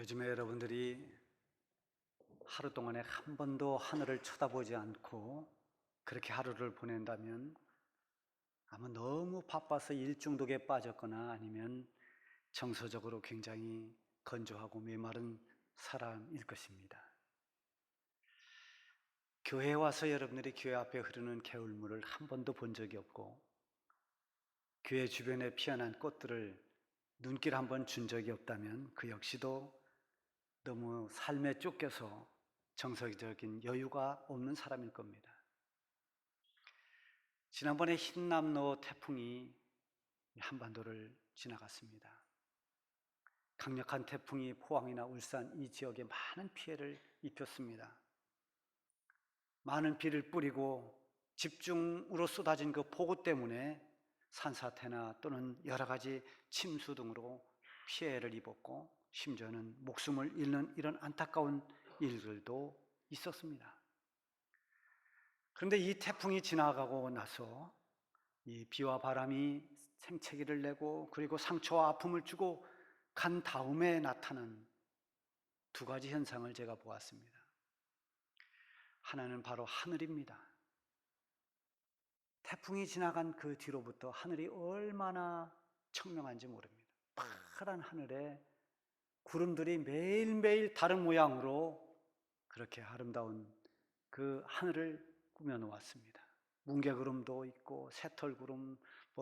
요즘에 여러분들이 하루 동안에 한 번도 하늘을 쳐다보지 않고 그렇게 하루를 보낸다면 아마 너무 바빠서 일 중독에 빠졌거나 아니면 정서적으로 굉장히 건조하고 메마른 사람일 것입니다. 교회에 와서 여러분들이 교회 앞에 흐르는 개울물을 한 번도 본 적이 없고 교회 주변에 피어난 꽃들을 눈길 한 번 준 적이 없다면 그 역시도 너무 삶에 쫓겨서 정서적인 여유가 없는 사람일 겁니다. 지난번에 흰남노 태풍이 한반도를 지나갔습니다. 강력한 태풍이 포항이나 울산 이 지역에 많은 피해를 입혔습니다. 많은 비를 뿌리고 집중으로 쏟아진 그 폭우 때문에 산사태나 또는 여러 가지 침수 등으로 피해를 입었고 심지어는 목숨을 잃는 이런 안타까운 일들도 있었습니다. 그런데 이 태풍이 지나가고 나서 이 비와 바람이 생채기를 내고 그리고 상처와 아픔을 주고 간 다음에 나타난 두 가지 현상을 제가 보았습니다. 하나는 바로 하늘입니다. 태풍이 지나간 그 뒤로부터 하늘이 얼마나 청명한지 모릅니다. 파란 하늘에 구름들이 매일매일 다른 모양으로 그렇게 아름다운 그 하늘을 꾸며 놓았습니다. 뭉게구름도 있고 새털구름,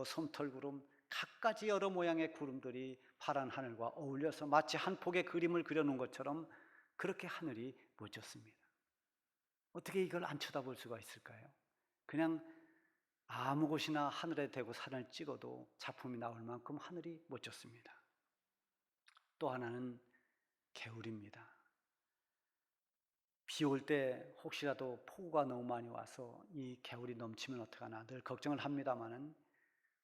솜털구름, 갖가지 여러 모양의 구름들이 파란 하늘과 어울려서 마치 한 폭의 그림을 그려놓은 것처럼 그렇게 하늘이 멋졌습니다. 어떻게 이걸 안 쳐다볼 수가 있을까요? 그냥 아무 곳이나 하늘에 대고 사진을 찍어도 작품이 나올 만큼 하늘이 멋졌습니다. 또 하나는 개울입니다. 비 올 때 혹시라도 폭우가 너무 많이 와서 이 개울이 넘치면 어떡하나 늘 걱정을 합니다마는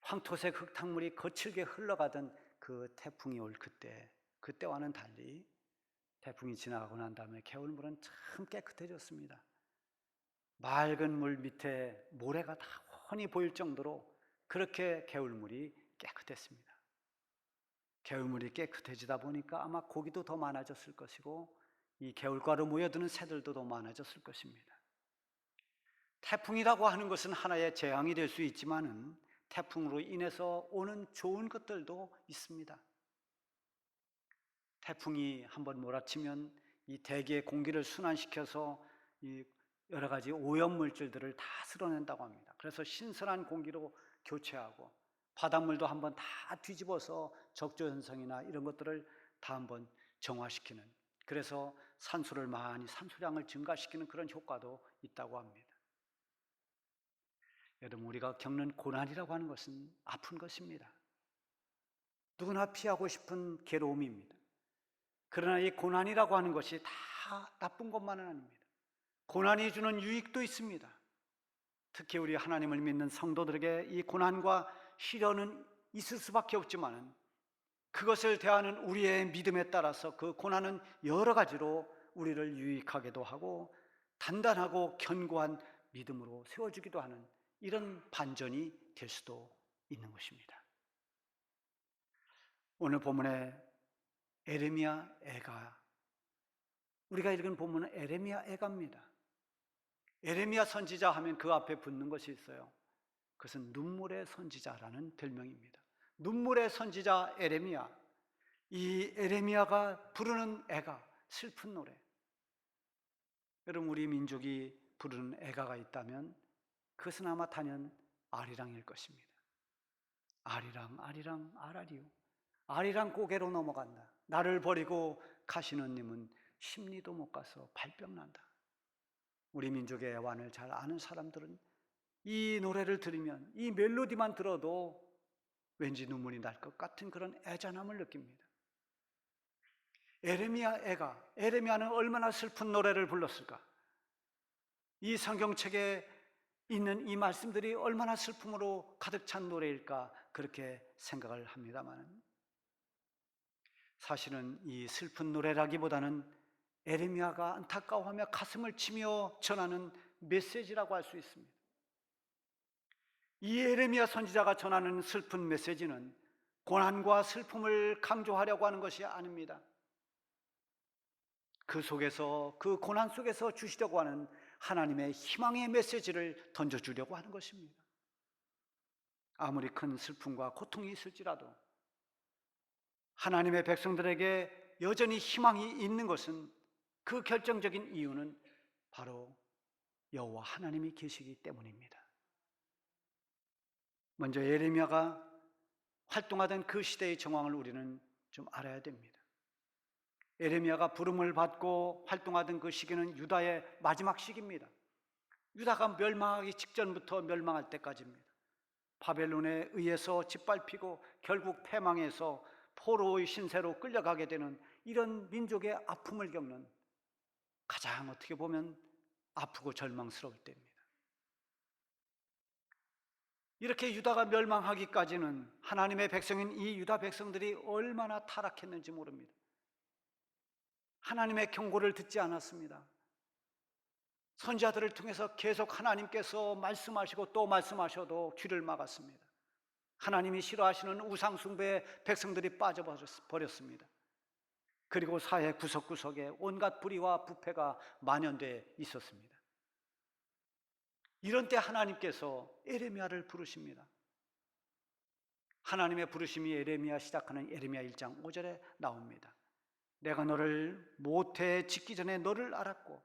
황토색 흙탕물이 거칠게 흘러가던 그 태풍이 올 그때와는 달리 태풍이 지나가고 난 다음에 개울물은 참 깨끗해졌습니다. 맑은 물 밑에 모래가 다 훤히 보일 정도로 그렇게 개울물이 깨끗했습니다. 개울물이 깨끗해지다 보니까 아마 고기도 더 많아졌을 것이고 이 개울가로 모여드는 새들도 더 많아졌을 것입니다. 태풍이라고 하는 것은 하나의 재앙이 될 수 있지만은 태풍으로 인해서 오는 좋은 것들도 있습니다. 태풍이 한번 몰아치면 이 대기의 공기를 순환시켜서 이 여러 가지 오염물질들을 다 쓸어낸다고 합니다. 그래서 신선한 공기로 교체하고 바닷물도 한번 다 뒤집어서 적조현상이나 이런 것들을 다 한번 정화시키는, 그래서 산소량을 증가시키는 그런 효과도 있다고 합니다. 여러분, 우리가 겪는 고난이라고 하는 것은 아픈 것입니다. 누구나 피하고 싶은 괴로움입니다. 그러나 이 고난이라고 하는 것이 다 나쁜 것만은 아닙니다. 고난이 주는 유익도 있습니다. 특히 우리 하나님을 믿는 성도들에게 이 고난과 시련은 있을 수밖에 없지만 그것을 대하는 우리의 믿음에 따라서 그 고난은 여러 가지로 우리를 유익하게도 하고 단단하고 견고한 믿음으로 세워주기도 하는 이런 반전이 될 수도 있는 것입니다. 오늘 본문의 에레미야 애가, 우리가 읽은 본문은 에레미야 애가입니다. 에레미야 선지자 하면 그 앞에 붙는 것이 있어요. 그것은 눈물의 선지자라는 별명입니다. 눈물의 선지자 에레미야. 이 에레미야가 부르는 애가, 슬픈 노래. 여러분, 우리 민족이 부르는 애가가 있다면 그것은 아마 단연 아리랑일 것입니다. 아리랑 아리랑 아라리요, 아리랑 고개로 넘어간다. 나를 버리고 가시는 님은 십리도 못 가서 발병난다. 우리 민족의 애환을 잘 아는 사람들은 이 노래를 들으면, 이 멜로디만 들어도 왠지 눈물이 날 것 같은 그런 애잔함을 느낍니다. 에레미야는 얼마나 슬픈 노래를 불렀을까? 이 성경책에 있는 이 말씀들이 얼마나 슬픔으로 가득 찬 노래일까, 그렇게 생각을 합니다만 사실은 이 슬픈 노래라기보다는 에레미야가 안타까워하며 가슴을 치며 전하는 메시지라고 할 수 있습니다. 이 에레미야 선지자가 전하는 슬픈 메시지는 고난과 슬픔을 강조하려고 하는 것이 아닙니다. 그 속에서, 그 고난 속에서 주시려고 하는 하나님의 희망의 메시지를 던져주려고 하는 것입니다. 아무리 큰 슬픔과 고통이 있을지라도 하나님의 백성들에게 여전히 희망이 있는 것은, 그 결정적인 이유는 바로 여호와 하나님이 계시기 때문입니다. 먼저 예레미야가 활동하던 그 시대의 정황을 우리는 좀 알아야 됩니다. 예레미야가 부름을 받고 활동하던 그 시기는 유다의 마지막 시기입니다. 유다가 멸망하기 직전부터 멸망할 때까지입니다. 바벨론에 의해서 짓밟히고 결국 패망해서 포로의 신세로 끌려가게 되는 이런 민족의 아픔을 겪는 가장 어떻게 보면 아프고 절망스러울 때입니다. 이렇게 유다가 멸망하기까지는 하나님의 백성인 이 유다 백성들이 얼마나 타락했는지 모릅니다. 하나님의 경고를 듣지 않았습니다. 선지자들을 통해서 계속 하나님께서 말씀하시고 또 말씀하셔도 귀를 막았습니다. 하나님이 싫어하시는 우상 숭배에 백성들이 빠져버렸습니다. 그리고 사회 구석구석에 온갖 불의와 부패가 만연되어 있었습니다. 이런 때 하나님께서 예레미야를 부르십니다. 하나님의 부르심이 예레미야 시작하는 예레미야 1장 5절에 나옵니다. 내가 너를 모태에 짓기 전에 너를 알았고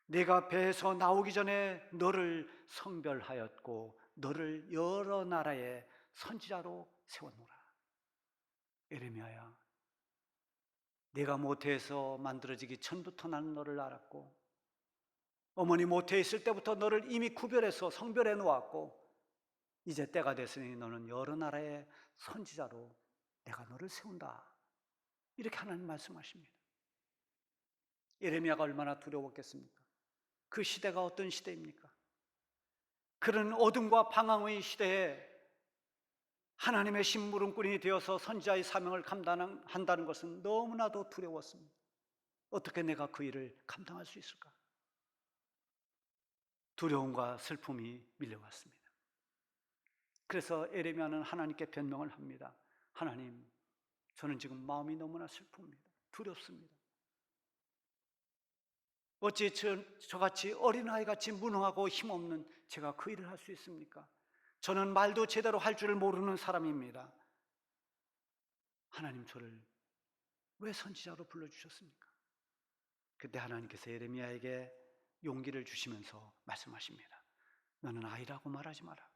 내가 배에서 나오기 전에 너를 성별하였고 너를 여러 나라의 선지자로 세웠노라. 예레미야야, 내가 모태에서 만들어지기 전부터 나는 너를 알았고 어머니 모태에 있을 때부터 너를 이미 구별해서 성별해 놓았고 이제 때가 됐으니 너는 여러 나라의 선지자로 내가 너를 세운다. 이렇게 하나님 말씀하십니다. 예레미야가 얼마나 두려웠겠습니까? 그 시대가 어떤 시대입니까? 그런 어둠과 방황의 시대에 하나님의 심부름꾼이 되어서 선지자의 사명을 감당한다는 것은 너무나도 두려웠습니다. 어떻게 내가 그 일을 감당할 수 있을까? 두려움과 슬픔이 밀려왔습니다. 그래서 예레미야는 하나님께 변명을 합니다. 하나님, 저는 지금 마음이 너무나 슬픕니다. 두렵습니다. 어찌 저같이 어린아이같이 무능하고 힘없는 제가 그 일을 할 수 있습니까? 저는 말도 제대로 할 줄 모르는 사람입니다. 하나님, 저를 왜 선지자로 불러주셨습니까? 그때 하나님께서 예레미야에게 용기를 주시면서 말씀하십니다. 너는 아이라고 말하지 마라.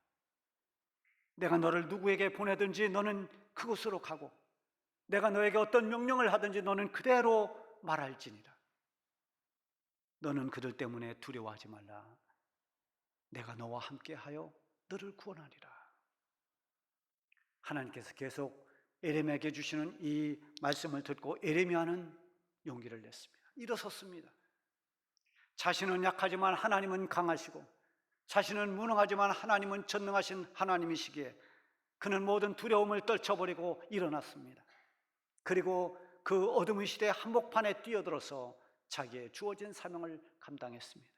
내가 너를 누구에게 보내든지 너는 그곳으로 가고 내가 너에게 어떤 명령을 하든지 너는 그대로 말할지니라. 너는 그들 때문에 두려워하지 말라. 내가 너와 함께하여 너를 구원하리라. 하나님께서 계속 예레미야에게 주시는 이 말씀을 듣고 예레미야는 용기를 냈습니다. 일어섰습니다. 자신은 약하지만 하나님은 강하시고 자신은 무능하지만 하나님은 전능하신 하나님이시기에 그는 모든 두려움을 떨쳐버리고 일어났습니다. 그리고 그 어둠의 시대의 한복판에 뛰어들어서 자기의 주어진 사명을 감당했습니다.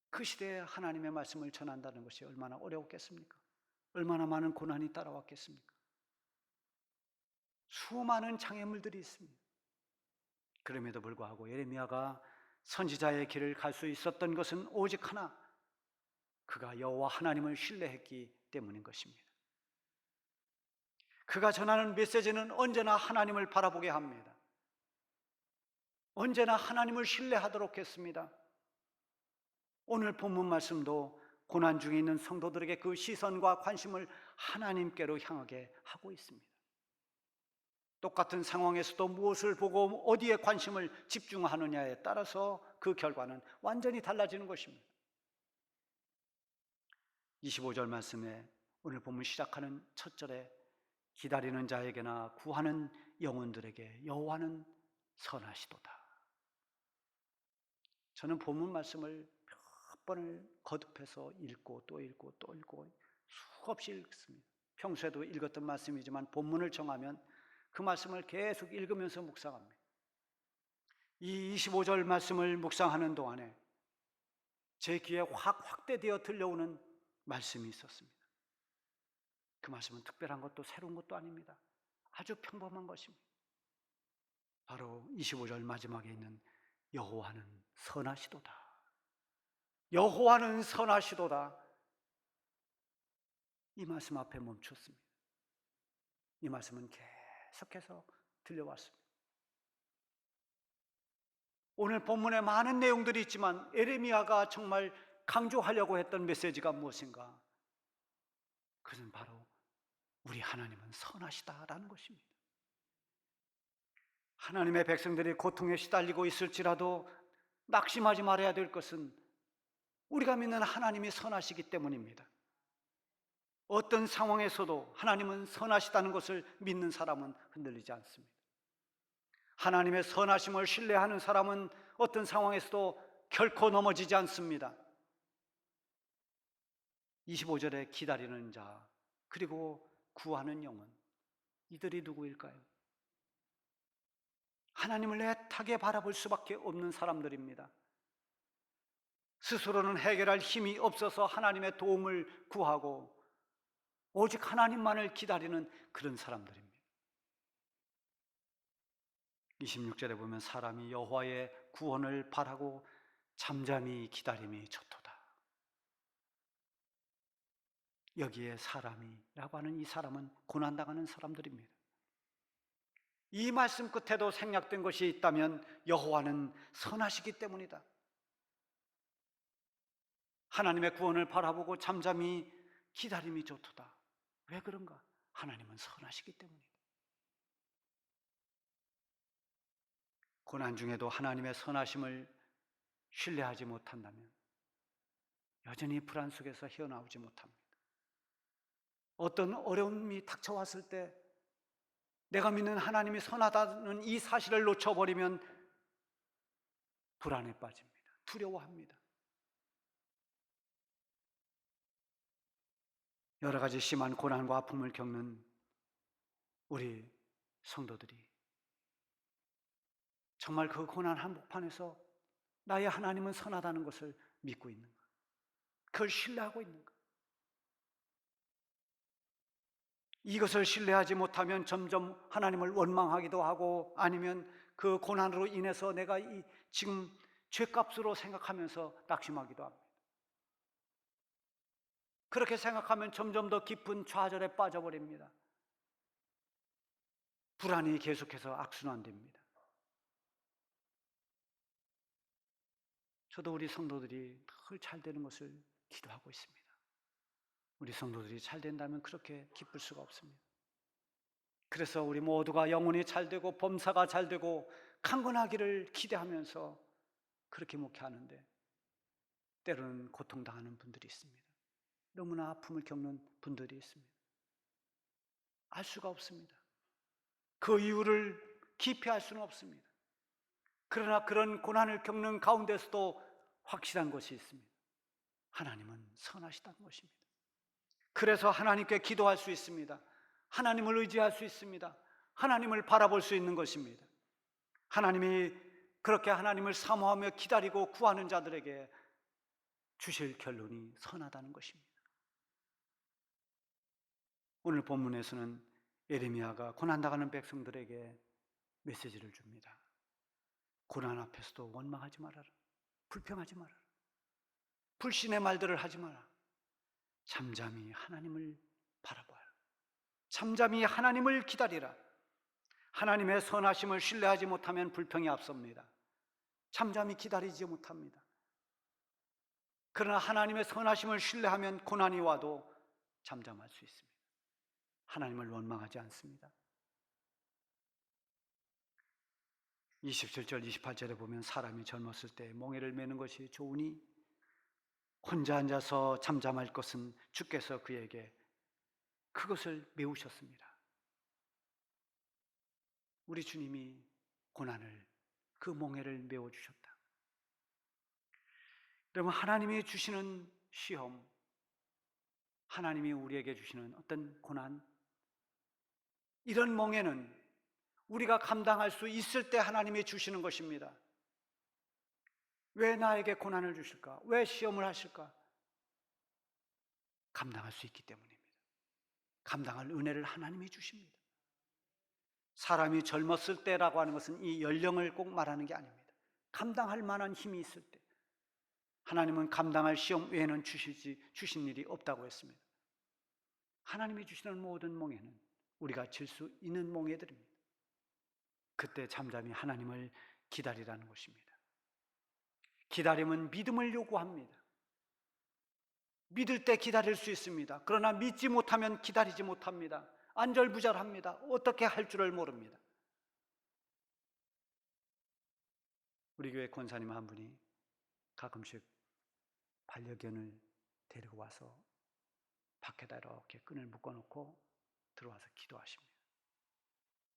그 시대에 하나님의 말씀을 전한다는 것이 얼마나 어려웠겠습니까? 얼마나 많은 고난이 따라왔겠습니까? 수많은 장애물들이 있습니다. 그럼에도 불구하고 예레미야가 선지자의 길을 갈 수 있었던 것은 오직 하나, 그가 여호와 하나님을 신뢰했기 때문인 것입니다. 그가 전하는 메시지는 언제나 하나님을 바라보게 합니다. 언제나 하나님을 신뢰하도록 했습니다. 오늘 본문 말씀도 고난 중에 있는 성도들에게 그 시선과 관심을 하나님께로 향하게 하고 있습니다. 똑같은 상황에서도 무엇을 보고 어디에 관심을 집중하느냐에 따라서 그 결과는 완전히 달라지는 것입니다. 25절 말씀에 오늘 본문 시작하는 첫 절에 기다리는 자에게나 구하는 영혼들에게 여호와는 선하시도다. 저는 본문 말씀을 몇 번을 거듭해서 읽고 또 읽고 또 읽고 수없이 읽습니다. 평소에도 읽었던 말씀이지만 본문을 정하면 그 말씀을 계속 읽으면서 묵상합니다. 이 25절 말씀을 묵상하는 동안에 제 귀에 확대되어 들려오는 말씀이 있었습니다. 그 말씀은 특별한 것도 새로운 것도 아닙니다. 아주 평범한 것입니다. 바로 25절 마지막에 있는 여호와는 선하시도다. 여호와는 선하시도다. 이 말씀 앞에 멈췄습니다. 이 말씀은 계속해서 들려왔습니다. 오늘 본문에 많은 내용들이 있지만 에레미야가 정말 강조하려고 했던 메시지가 무엇인가? 그것은 바로 우리 하나님은 선하시다라는 것입니다. 하나님의 백성들이 고통에 시달리고 있을지라도 낙심하지 말아야 될 것은 우리가 믿는 하나님이 선하시기 때문입니다. 어떤 상황에서도 하나님은 선하시다는 것을 믿는 사람은 흔들리지 않습니다. 하나님의 선하심을 신뢰하는 사람은 어떤 상황에서도 결코 넘어지지 않습니다. 25절에 기다리는 자 그리고 구하는 영혼, 이들이 누구일까요? 하나님을 애타게 바라볼 수밖에 없는 사람들입니다. 스스로는 해결할 힘이 없어서 하나님의 도움을 구하고 오직 하나님만을 기다리는 그런 사람들입니다. 26절에 보면 사람이 여호와의 구원을 바라고 잠잠히 기다림이 좋도다. 여기에 사람이라고 하는 이 사람은 고난당하는 사람들입니다. 이 말씀 끝에도 생략된 것이 있다면 여호와는 선하시기 때문이다. 하나님의 구원을 바라보고 잠잠히 기다림이 좋도다. 왜 그런가? 하나님은 선하시기 때문이다. 고난 중에도 하나님의 선하심을 신뢰하지 못한다면 여전히 불안 속에서 헤어나오지 못합니다. 어떤 어려움이 닥쳐왔을 때 내가 믿는 하나님이 선하다는 이 사실을 놓쳐버리면 불안에 빠집니다. 두려워합니다. 여러 가지 심한 고난과 아픔을 겪는 우리 성도들이 정말 그 고난 한복판에서 나의 하나님은 선하다는 것을 믿고 있는가? 그걸 신뢰하고 있는가? 이것을 신뢰하지 못하면 점점 하나님을 원망하기도 하고 아니면 그 고난으로 인해서 내가 지금 죄값으로 생각하면서 낙심하기도 합니다. 그렇게 생각하면 점점 더 깊은 좌절에 빠져버립니다. 불안이 계속해서 악순환됩니다. 저도 우리 성도들이 늘 잘 되는 것을 기도하고 있습니다. 우리 성도들이 잘 된다면 그렇게 기쁠 수가 없습니다. 그래서 우리 모두가 영혼이 잘 되고 범사가 잘 되고 강건하기를 기대하면서 그렇게 목회하는데 때로는 고통당하는 분들이 있습니다. 너무나 아픔을 겪는 분들이 있습니다. 알 수가 없습니다. 그 이유를 깊이 알 수는 없습니다. 그러나 그런 고난을 겪는 가운데서도 확실한 것이 있습니다. 하나님은 선하시다는 것입니다. 그래서 하나님께 기도할 수 있습니다. 하나님을 의지할 수 있습니다. 하나님을 바라볼 수 있는 것입니다. 하나님이 그렇게 하나님을 사모하며 기다리고 구하는 자들에게 주실 결론이 선하다는 것입니다. 오늘 본문에서는 에레미야가 고난당하는 백성들에게 메시지를 줍니다. 고난 앞에서도 원망하지 말아라. 불평하지 말아라. 불신의 말들을 하지 마라. 잠잠히 하나님을 바라봐라. 잠잠히 하나님을 기다리라. 하나님의 선하심을 신뢰하지 못하면 불평이 앞섭니다. 잠잠히 기다리지 못합니다. 그러나 하나님의 선하심을 신뢰하면 고난이 와도 잠잠할 수 있습니다. 하나님을 원망하지 않습니다. 27절 28절에 보면 사람이 젊었을 때 멍에를 매는 것이 좋으니 혼자 앉아서 잠잠할 것은 주께서 그에게 그것을 메우셨습니다. 우리 주님이 고난을 그 멍에를 메워주셨다. 여러분, 하나님이 주시는 시험, 하나님이 우리에게 주시는 어떤 고난, 이런 멍에는 우리가 감당할 수 있을 때 하나님이 주시는 것입니다. 왜 나에게 고난을 주실까? 왜 시험을 하실까? 감당할 수 있기 때문입니다. 감당할 은혜를 하나님이 주십니다. 사람이 젊었을 때라고 하는 것은 이 연령을 꼭 말하는 게 아닙니다. 감당할 만한 힘이 있을 때. 하나님은 감당할 시험 외에는 주신 일이 없다고 했습니다. 하나님이 주시는 모든 몽에는 우리가 질 수 있는 몽에들입니다. 그때 잠잠히 하나님을 기다리라는 것입니다. 기다림은 믿음을 요구합니다. 믿을 때 기다릴 수 있습니다. 그러나 믿지 못하면 기다리지 못합니다. 안절부절합니다. 어떻게 할 줄을 모릅니다. 우리 교회 권사님 한 분이 가끔씩 반려견을 데리고 와서 밖에다 이렇게 끈을 묶어놓고 들어와서 기도하십니다.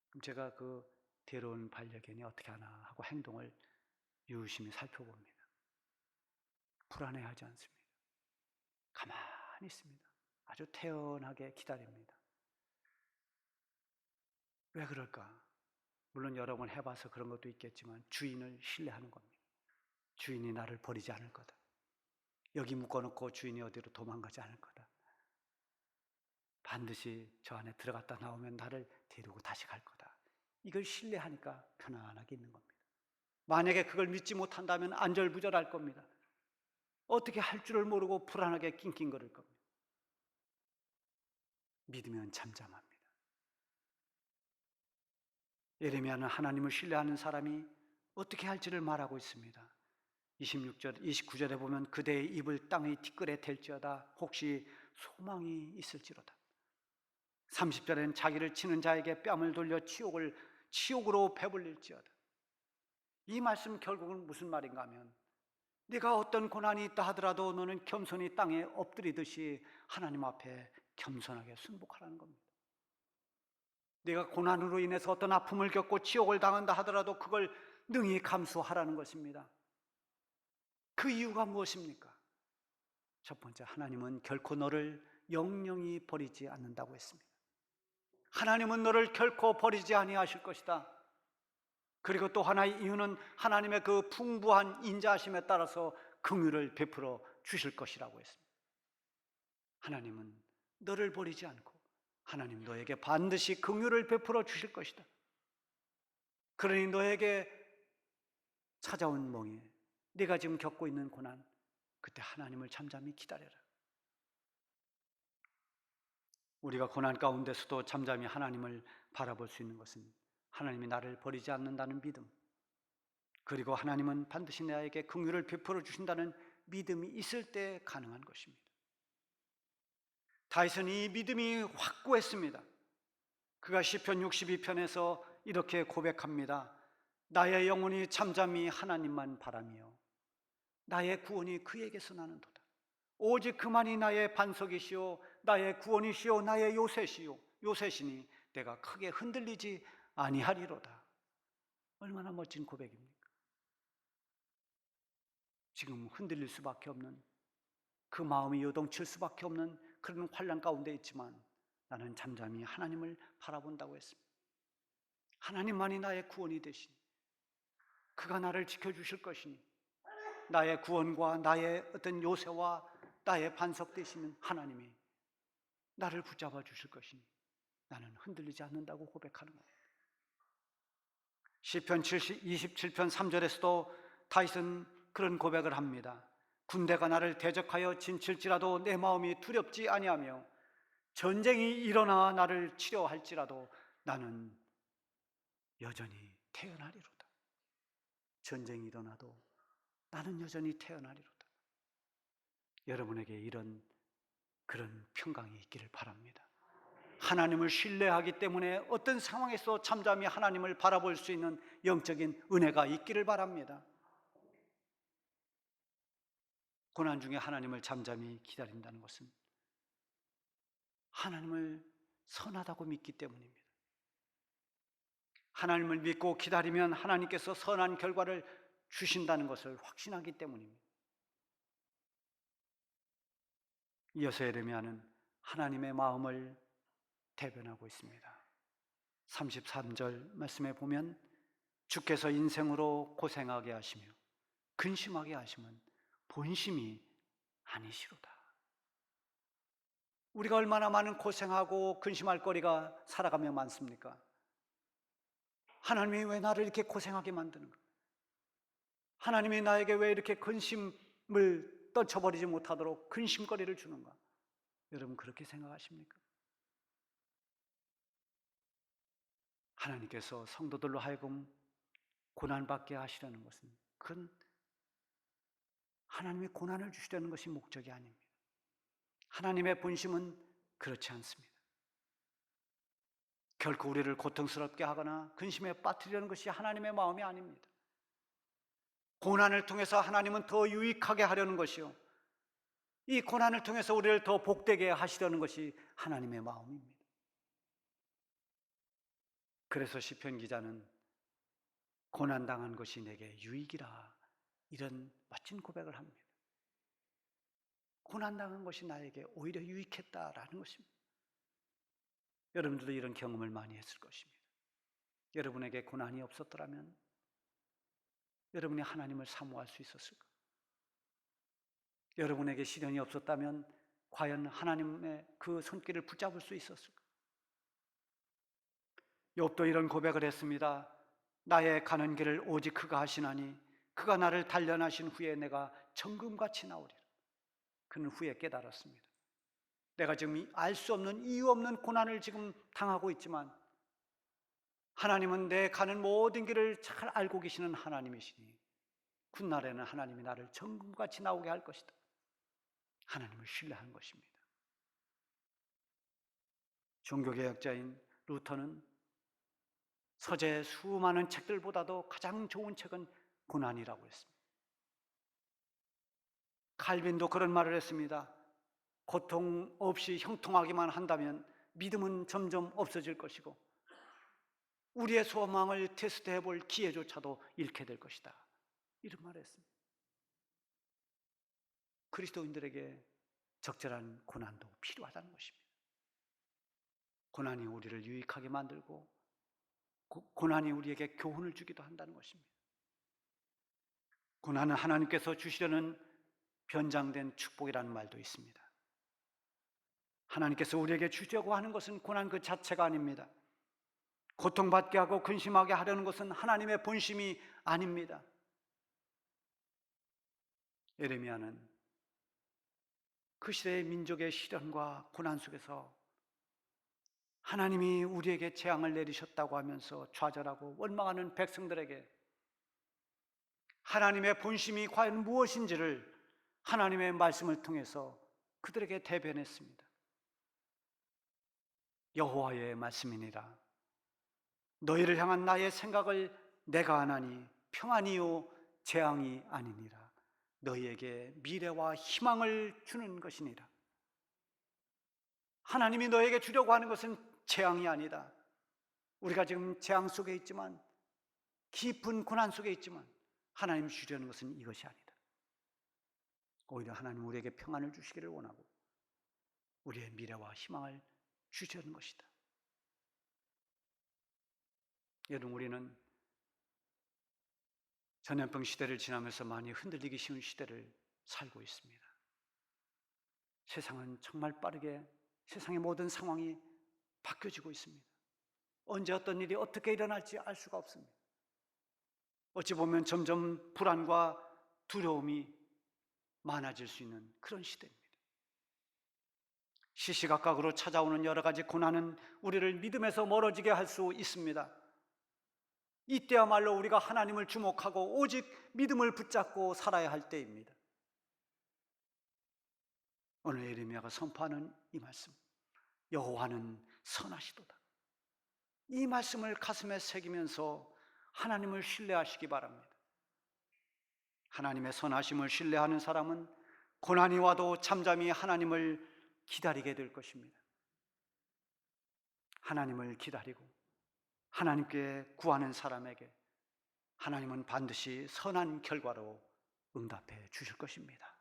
그럼 제가 그 데려온 반려견이 어떻게 하나 하고 행동을 유심히 살펴봅니다. 불안해하지 않습니다. 가만히 있습니다. 아주 태연하게 기다립니다. 왜 그럴까? 물론 여러 번 해봐서 그런 것도 있겠지만 주인을 신뢰하는 겁니다. 주인이 나를 버리지 않을 거다. 여기 묶어놓고 주인이 어디로 도망가지 않을 거다. 반드시 저 안에 들어갔다 나오면 나를 데리고 다시 갈 거다. 이걸 신뢰하니까 편안하게 있는 겁니다. 만약에 그걸 믿지 못한다면 안절부절할 겁니다. 어떻게 할 줄을 모르고 불안하게 낑낑거릴 겁니다. 믿으면 잠잠합니다. 예레미야는 하나님을 신뢰하는 사람이 어떻게 할지를 말하고 있습니다. 29절에 보면 그대의 입을 땅의 티끌에 댈지어다 혹시 소망이 있을지로다. 30절에는 자기를 치는 자에게 뺨을 돌려 치욕으로 배불릴지어다. 이 말씀 결국은 무슨 말인가 하면 네가 어떤 고난이 있다 하더라도 너는 겸손히 땅에 엎드리듯이 하나님 앞에 겸손하게 순복하라는 겁니다. 네가 고난으로 인해서 어떤 아픔을 겪고 치욕을 당한다 하더라도 그걸 능히 감수하라는 것입니다. 그 이유가 무엇입니까? 첫 번째, 하나님은 결코 너를 영영히 버리지 않는다고 했습니다. 하나님은 너를 결코 버리지 아니하실 것이다. 그리고 또 하나의 이유는 하나님의 그 풍부한 인자하심에 따라서 긍휼을 베풀어 주실 것이라고 했습니다. 하나님은 너를 버리지 않고 하나님 너에게 반드시 긍휼을 베풀어 주실 것이다. 그러니 너에게 찾아온 몽에 네가 지금 겪고 있는 고난, 그때 하나님을 잠잠히 기다려라. 우리가 고난 가운데서도 잠잠히 하나님을 바라볼 수 있는 것은 하나님이 나를 버리지 않는다는 믿음, 그리고 하나님은 반드시 나에게 긍휼을 베풀어 주신다는 믿음이 있을 때 가능한 것입니다. 다윗은 이 믿음이 확고했습니다. 그가 시편 62편에서 이렇게 고백합니다. 나의 영혼이 잠잠히 하나님만 바라며 나의 구원이 그에게서 나는도다. 오직 그만이 나의 반석이시오 나의 구원이시오 나의 요새시니 내가 크게 흔들리지 아니하리로다. 얼마나 멋진 고백입니까? 지금 흔들릴 수밖에 없는, 그 마음이 요동칠 수밖에 없는 그런 환난 가운데 있지만 나는 잠잠히 하나님을 바라본다고 했습니다. 하나님만이 나의 구원이 되시니 그가 나를 지켜주실 것이니 나의 구원과 나의 어떤 요새와 나의 반석 되시는 하나님이 나를 붙잡아 주실 것이니 나는 흔들리지 않는다고 고백하는 거예요. 시편 27편 3절에서도 다윗은 그런 고백을 합니다. 군대가 나를 대적하여 진칠지라도 내 마음이 두렵지 아니하며 전쟁이 일어나 나를 치려 할지라도 나는 여전히 태어나리로다. 전쟁이 일어나도 나는 여전히 태어나리로다. 여러분에게 그런 평강이 있기를 바랍니다. 하나님을 신뢰하기 때문에 어떤 상황에서 잠잠히 하나님을 바라볼 수 있는 영적인 은혜가 있기를 바랍니다. 고난 중에 하나님을 잠잠히 기다린다는 것은 하나님을 선하다고 믿기 때문입니다. 하나님을 믿고 기다리면 하나님께서 선한 결과를 주신다는 것을 확신하기 때문입니다. 이어서 예레미야는 하나님의 마음을 대변하고 있습니다. 33절 말씀에 보면 주께서 인생으로 고생하게 하시며 근심하게 하시면 본심이 아니시로다. 우리가 얼마나 많은 고생하고 근심할 거리가 살아가며 많습니까? 하나님이 왜 나를 이렇게 고생하게 만드는가? 하나님이 나에게 왜 이렇게 근심을 떨쳐버리지 못하도록 근심거리를 주는가? 여러분 그렇게 생각하십니까? 하나님께서 성도들로 하여금 고난받게 하시려는 것은 그건 하나님의 고난을 주시려는 것이 목적이 아닙니다. 하나님의 본심은 그렇지 않습니다. 결코 우리를 고통스럽게 하거나 근심에 빠뜨리려는 것이 하나님의 마음이 아닙니다. 고난을 통해서 하나님은 더 유익하게 하려는 것이요, 이 고난을 통해서 우리를 더 복되게 하시려는 것이 하나님의 마음입니다. 그래서 시편 기자는 고난당한 것이 내게 유익이라, 이런 멋진 고백을 합니다. 고난당한 것이 나에게 오히려 유익했다라는 것입니다. 여러분들도 이런 경험을 많이 했을 것입니다. 여러분에게 고난이 없었더라면 여러분이 하나님을 사모할 수 있었을까? 여러분에게 시련이 없었다면 과연 하나님의 그 손길을 붙잡을 수 있었을까? 욥도 이런 고백을 했습니다. 나의 가는 길을 오직 그가 하시나니 그가 나를 단련하신 후에 내가 정금같이 나오리라. 그는 후에 깨달았습니다. 내가 지금 알 수 없는, 이유 없는 고난을 지금 당하고 있지만 하나님은 내 가는 모든 길을 잘 알고 계시는 하나님이시니 훗날에는 하나님이 나를 정금같이 나오게 할 것이다. 하나님을 신뢰한 것입니다. 종교개혁자인 루터는 서재 수많은 책들보다도 가장 좋은 책은 고난이라고 했습니다. 칼빈도 그런 말을 했습니다. 고통 없이 형통하기만 한다면 믿음은 점점 없어질 것이고 우리의 소망을 테스트해 볼 기회조차도 잃게 될 것이다. 이런 말을 했습니다. 그리스도인들에게 적절한 고난도 필요하다는 것입니다. 고난이 우리를 유익하게 만들고 고난이 우리에게 교훈을 주기도 한다는 것입니다. 고난은 하나님께서 주시려는 변장된 축복이라는 말도 있습니다. 하나님께서 우리에게 주려고 하는 것은 고난 그 자체가 아닙니다. 고통받게 하고 근심하게 하려는 것은 하나님의 본심이 아닙니다. 예레미야는 그 시대의 민족의 시련과 고난 속에서 하나님이 우리에게 재앙을 내리셨다고 하면서 좌절하고 원망하는 백성들에게 하나님의 본심이 과연 무엇인지를 하나님의 말씀을 통해서 그들에게 대변했습니다. 여호와의 말씀이니라. 너희를 향한 나의 생각을 내가 아나니 평안이요 재앙이 아니니라. 너희에게 미래와 희망을 주는 것이니라. 하나님이 너에게 주려고 하는 것은 재앙이 아니다. 우리가 지금 재앙 속에 있지만, 깊은 고난 속에 있지만 하나님이 주려는 것은 이것이 아니다. 오히려 하나님 우리에게 평안을 주시기를 원하고 우리의 미래와 희망을 주시려는 것이다. 여러분, 우리는 전염병 시대를 지나면서 많이 흔들리기 쉬운 시대를 살고 있습니다. 세상은 정말 빠르게 세상의 모든 상황이 바뀌어지고 있습니다. 언제 어떤 일이 어떻게 일어날지 알 수가 없습니다. 어찌 보면 점점 불안과 두려움이 많아질 수 있는 그런 시대입니다. 시시각각으로 찾아오는 여러 가지 고난은 우리를 믿음에서 멀어지게 할 수 있습니다. 이때야말로 우리가 하나님을 주목하고 오직 믿음을 붙잡고 살아야 할 때입니다. 오늘 예레미야가 선포하는 이 말씀, 여호와는 선하시도다. 이 말씀을 가슴에 새기면서 하나님을 신뢰하시기 바랍니다. 하나님의 선하심을 신뢰하는 사람은 고난이 와도 잠잠히 하나님을 기다리게 될 것입니다. 하나님을 기다리고 하나님께 구하는 사람에게 하나님은 반드시 선한 결과로 응답해 주실 것입니다.